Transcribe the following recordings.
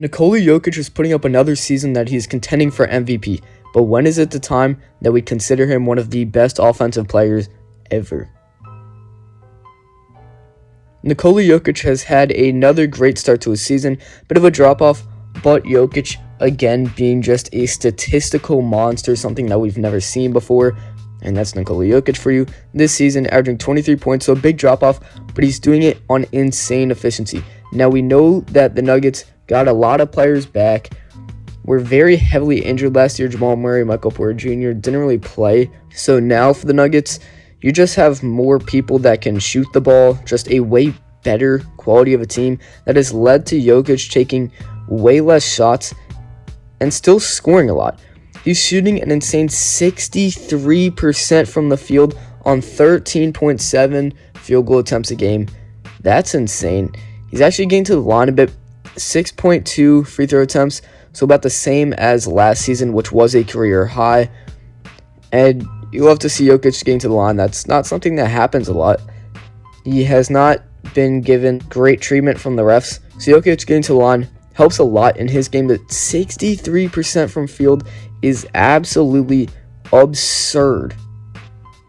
Nikola Jokic is putting up another season that he's contending for MVP, but when is it the time that we consider him one of the best offensive players ever? Nikola Jokic has had another great start to his season, bit of a drop-off, but Jokic, again, being just a statistical monster, something that we've never seen before, and that's Nikola Jokic for you. This season, averaging 23 points, so a big drop-off, but he's doing it on insane efficiency. Now, we know that the Nuggets got a lot of players back. Were very heavily injured last year. Jamal Murray, Michael Porter Jr. didn't really play. So now for the Nuggets, you just have more people that can shoot the ball. Just a way better quality of a team that has led to Jokic taking way less shots and still scoring a lot. He's shooting an insane 63% from the field on 13.7 field goal attempts a game. That's insane. He's actually getting to the line a bit. 6.2 free throw attempts, so about the same as last season, which was a career high. And you love to see Jokic getting to the line. That's not something that happens a lot. He has not been given great treatment from the refs. So Jokic getting to the line helps a lot in his game. That 63% from field is absolutely absurd.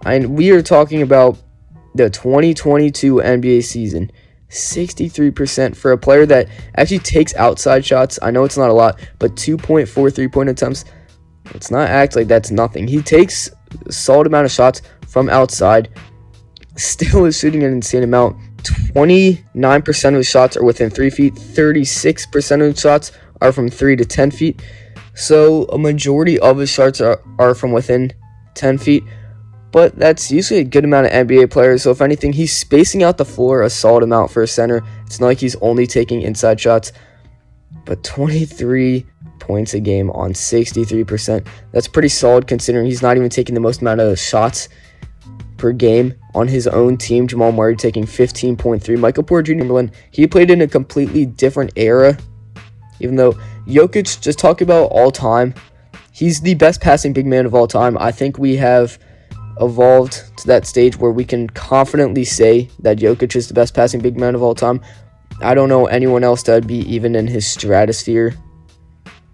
And we are talking about the 2022 NBA season. 63% for a player that actually takes outside shots. I know it's not a lot, but 2.4 3-point attempts. Let's not act like that's nothing. He takes a solid amount of shots from outside. Still is shooting an insane amount. 29% of his shots are within 3 feet. 36% of his shots are from 3 to 10 feet. So a majority of his shots are from within 10 feet. But that's usually a good amount of NBA players. So if anything, he's spacing out the floor a solid amount for a center. It's not like he's only taking inside shots. But 23 points a game on 63%. That's pretty solid considering he's not even taking the most amount of shots per game on his own team. Jamal Murray taking 15.3. Michael Porter Jr. He played in a completely different era. Even though Jokic, just talk about all time, he's the best passing big man of all time. I think we have evolved to that stage where we can confidently say that Jokic is the best passing big man of all time. I don't know anyone else that would be even in his stratosphere.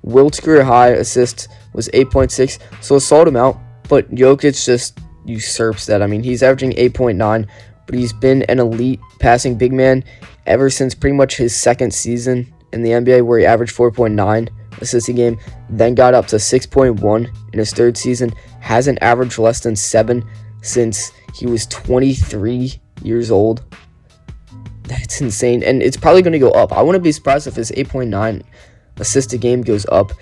Wilt's career high assist was 8.6, so a solid amount, but Jokic just usurps that. I mean, he's averaging 8.9, but he's been an elite passing big man ever since pretty much his second season in the NBA, where he averaged 4.9 assists a game, then got up to 6.1 in his third season, hasn't averaged less than 7 since he was 23 years old. That's insane, and it's probably going to go up. I wouldn't be surprised if his 8.9 assist a game goes up.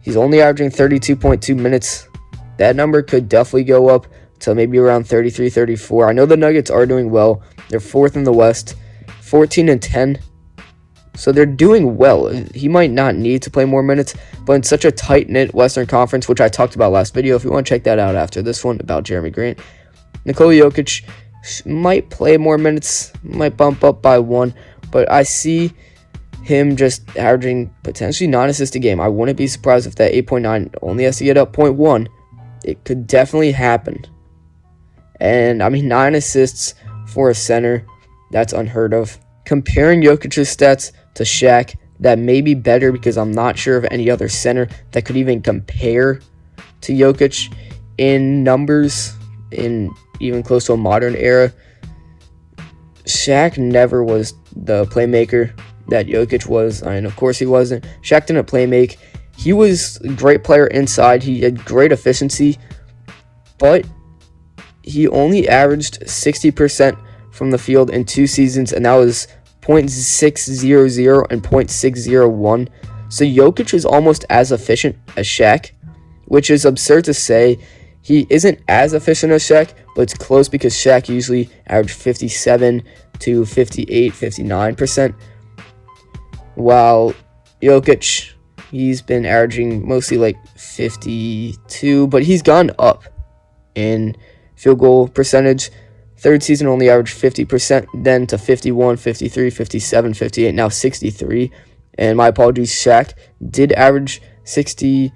He's only averaging 32.2 minutes. That number could definitely go up to maybe around 33, 34. I know the Nuggets are doing well. They're 4th in the West, 14-10. So they're doing well. He might not need to play more minutes, but in such a tight-knit Western Conference, which I talked about last video, if you want to check that out after this one about Jeremy Grant, Nikola Jokic might play more minutes, might bump up by 1, but I see him just averaging potentially 9 assists a game. I wouldn't be surprised if that 8.9 only has to get up 0.1. It could definitely happen. And, I mean, 9 assists for a center, that's unheard of. Comparing Jokic's stats to Shaq, that may be better because I'm not sure of any other center that could even compare to Jokic in numbers, in even close to a modern era. Shaq never was the playmaker that Jokic was. I mean, of course he wasn't. Shaq didn't play make. He was a great player inside. He had great efficiency, but he only averaged 60% from the field in 2 seasons, and that was .600 and .601. So Jokic is almost as efficient as Shaq, which is absurd to say. He isn't as efficient as Shaq, but it's close because Shaq usually averaged 57 to 58, 59%, while Jokic, he's been averaging mostly like 52, but he's gone up in field goal percentage. Third season only averaged 50%, then to 51, 53, 57, 58, now 63. And my apologies, Shaq did average 61%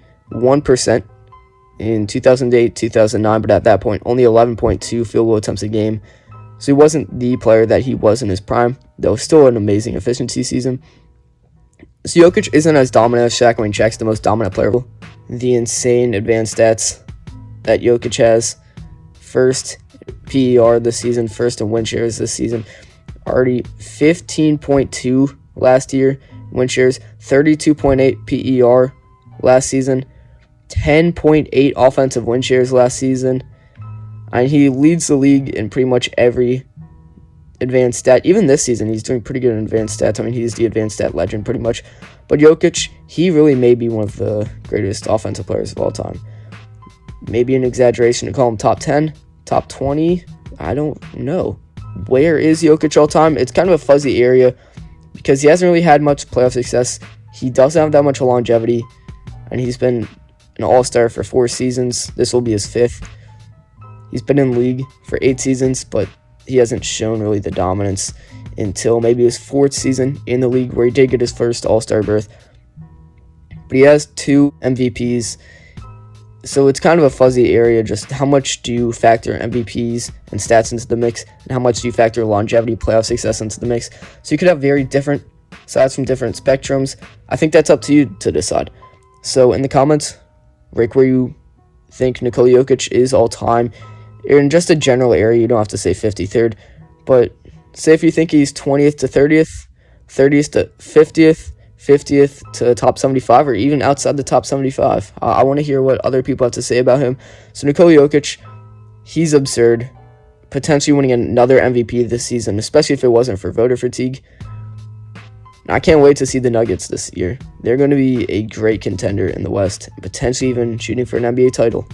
in 2008, 2009, but at that point, only 11.2 field goal attempts a game. So he wasn't the player that he was in his prime, though still an amazing efficiency season. So Jokic isn't as dominant as Shaq. I mean, Shaq's the most dominant player. The insane advanced stats that Jokic has. First PER this season, first in win shares this season. Already 15.2 last year win shares, 32.8 PER last season, 10.8 offensive win shares last season. And he leads the league in pretty much every advanced stat. Even this season, he's doing pretty good in advanced stats. I mean, he's the advanced stat legend pretty much. But Jokic, he really may be one of the greatest offensive players of all time. Maybe an exaggeration to call him top 10, top 20. I don't know. Where is Jokic all time? It's kind of a fuzzy area because he hasn't really had much playoff success. He doesn't have that much longevity, and he's been an all-star for 4 seasons. This will be his 5th. He's been in the league for 8 seasons, but he hasn't shown really the dominance until maybe his 4th season in the league, where he did get his first all-star berth. But he has 2 MVPs, so it's kind of a fuzzy area. Just how much do you factor MVPs and stats into the mix, and how much do you factor longevity, playoff success into the mix? So you could have very different sides from different spectrums. I think that's up to you to decide. So in the comments, rank where you think Nikola Jokic is all time. In just a general area, you don't have to say 53rd, but say if you think he's 20th to 30th, 30th to 50th, 50th to top 75, or even outside the top 75. I want to hear what other people have to say about him. So Nikola Jokic, he's absurd, potentially winning another MVP this season, especially if it wasn't for voter fatigue. I can't wait to see the Nuggets this year. They're going to be a great contender in the West, potentially even shooting for an NBA title.